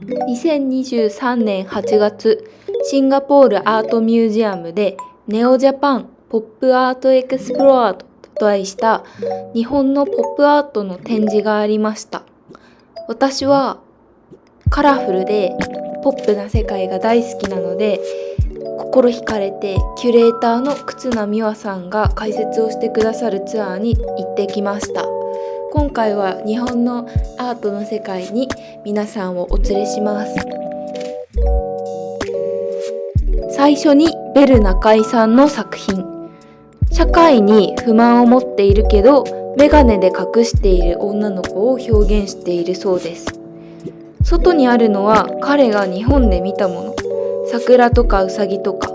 2023年8月、シンガポールアートミュージアムでネオジャパンポップアートエクスプローラと題した日本のポップアートの展示がありました。私はカラフルでポップな世界が大好きなので、心惹かれてキュレーターの忽那美和さんが解説をしてくださるツアーに行ってきました。今回は日本のアートの世界に皆さんをお連れします。最初にベル中井さんの作品。社会に不満を持っているけどメガネで隠している女の子を表現しているそうです。外にあるのは彼が日本で見たもの、桜とかウサギとか。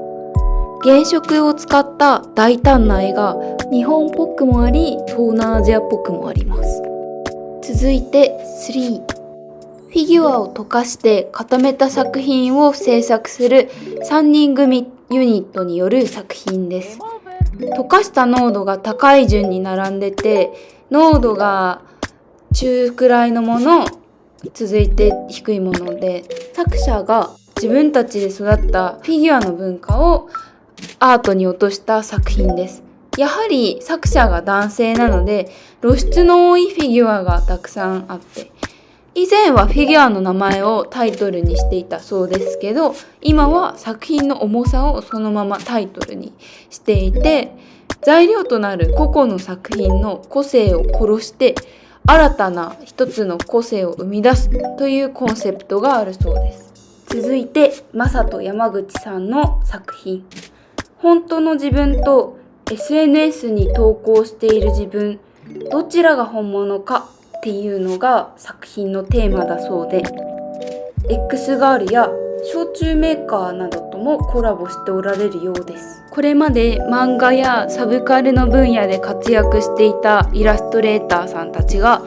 原色を使った大胆な絵が日本っぽくもあり、東南アジアっぽくもあります。続いて3。フィギュアを溶かして固めた作品を制作する3人組ユニットによる作品です。溶かした濃度が高い順に並んでて、濃度が中くらいのもの、続いて低いもので、作者が自分たちで育ったフィギュアの文化をアートに落とした作品です。やはり作者が男性なので露出の多いフィギュアがたくさんあって、以前はフィギュアの名前をタイトルにしていたそうですけど、今は作品の重さをそのままタイトルにしていて、材料となる個々の作品の個性を殺して新たな一つの個性を生み出すというコンセプトがあるそうです。続いてマサと山口さんの作品。本当の自分と SNS に投稿している自分、どちらが本物かっていうのが作品のテーマだそうで、 X ガールや焼酎メーカーなどともコラボしておられるようです。これまで漫画やサブカルの分野で活躍していたイラストレーターさんたちが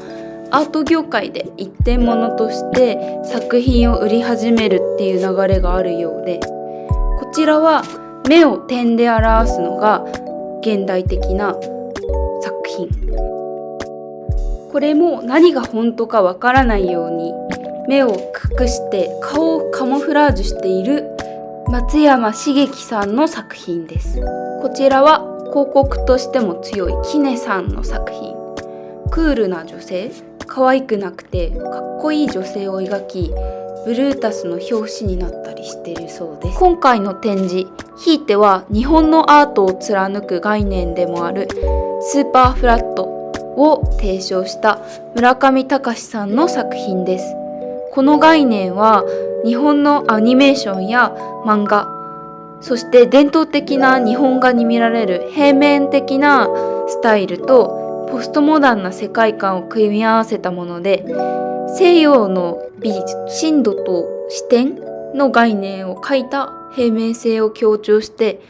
アート業界で一点物として作品を売り始めるっていう流れがあるようで、こちらは目を点で表すのが現代的な作品。これも何が本当かわからないように目を隠して顔をカモフラージュしている松山茂樹さんの作品です。こちらは広告としても強いキネさんの作品。クールな女性、可愛くなくてかっこいい女性を描き、ブルータスの表紙になったりしているそうです。今回の展示、ひいては日本のアートを貫く概念でもあるスーパーフラットを提唱した村上隆さんの作品です。この概念は日本のアニメーションや漫画、そして伝統的な日本画に見られる平面的なスタイルとポストモダンな世界観を組み合わせたもので、西洋の美術、深度と視点の概念を書いた平面性を強調して、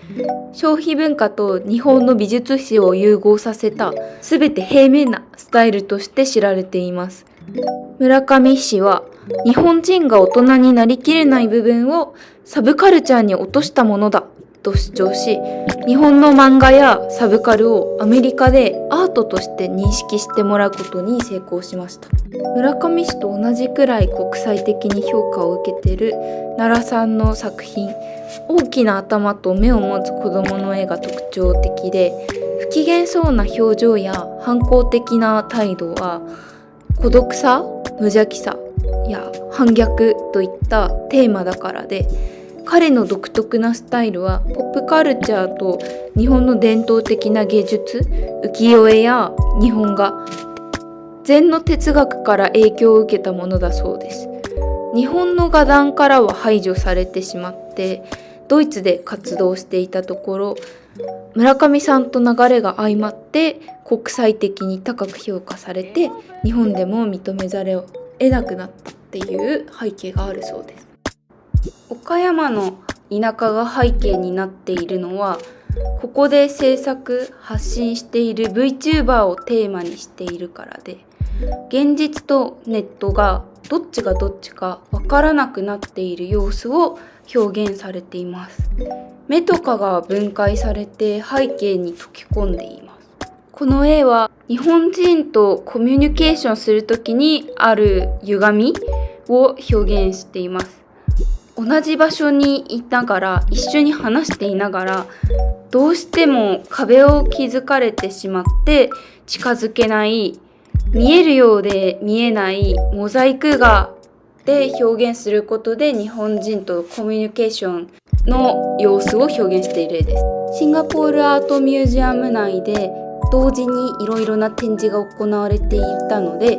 消費文化と日本の美術史を融合させた全て平面なスタイルとして知られています。村上氏は日本人が大人になりきれない部分をサブカルチャーに落としたものだと主張し、日本の漫画やサブカルをアメリカでアートとして認識してもらうことに成功しました。村上氏と同じくらい国際的に評価を受けている奈良さんの作品。大きな頭と目を持つ子供の絵が特徴的で、不機嫌そうな表情や反抗的な態度は孤独さ、無邪気さや反逆といったテーマだからで、彼の独特なスタイルはポップカルチャーと日本の伝統的な芸術、浮世絵や日本画、禅の哲学から影響を受けたものだそうです。日本の画壇からは排除されてしまってドイツで活動していたところ、村上さんと流れが相まって国際的に高く評価されて、日本でも認めざるを得なくなったっていう背景があるそうです。岡山の田舎が背景になっているのは、ここで制作発信している VTuber をテーマにしているからで、現実とネットがどっちがどっちかわからなくなっている様子を表現されています。目とかが分解されて背景に溶け込んでいます。この絵は日本人とコミュニケーションするときにある歪みを表現しています。同じ場所にいながら、一緒に話していながら、どうしても壁を築かれてしまって近づけない、見えるようで見えないモザイク画で表現することで日本人とコミュニケーションの様子を表現している例です。シンガポールアートミュージアム内で同時にいろいろな展示が行われていたので、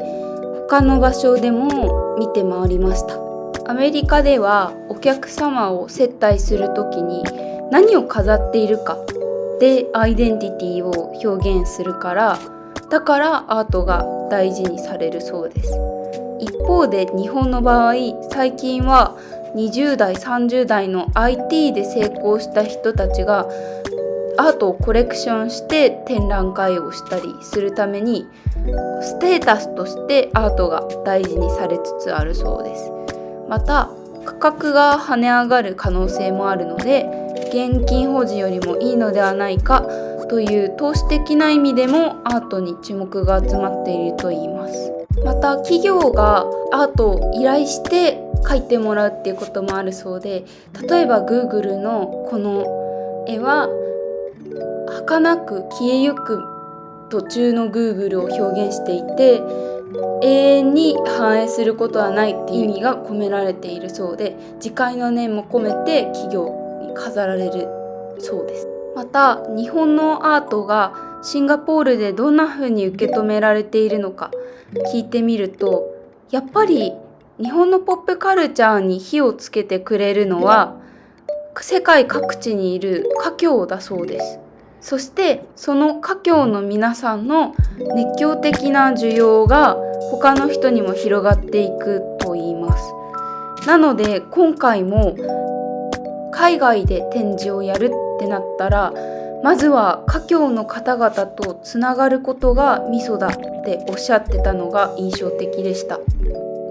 他の場所でも見て回りました。アメリカではお客様を接待するときに何を飾っているかでアイデンティティを表現するから、だからアートが大事にされるそうです。一方で日本の場合、最近は20代30代の IT で成功した人たちがアートをコレクションして展覧会をしたりするために、ステータスとしてアートが大事にされつつあるそうです。また価格が跳ね上がる可能性もあるので、現金保持よりもいいのではないかという投資的な意味でもアートに注目が集まっているといいます。また企業がアートを依頼して描いてもらうっていうこともあるそうで、例えば Google のこの絵は儚く消えゆく途中の Google を表現していて、永遠に反映することはないっていう意味が込められているそうで、自戒の念も込めて企業に飾られるそうです。また日本のアートがシンガポールでどんな風に受け止められているのか聞いてみると、やっぱり日本のポップカルチャーに火をつけてくれるのは世界各地にいる華僑だそうです。そしてその華僑の皆さんの熱狂的な需要が他の人にも広がっていくといいます。なので今回も海外で展示をやるってなったら、まずは華僑の方々とつながることがミソだっておっしゃってたのが印象的でした。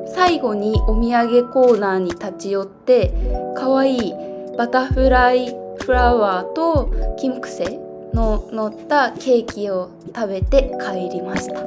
最後にお土産コーナーに立ち寄って、かわいいバタフライフラワーと金木犀の乗ったケーキを食べて帰りました。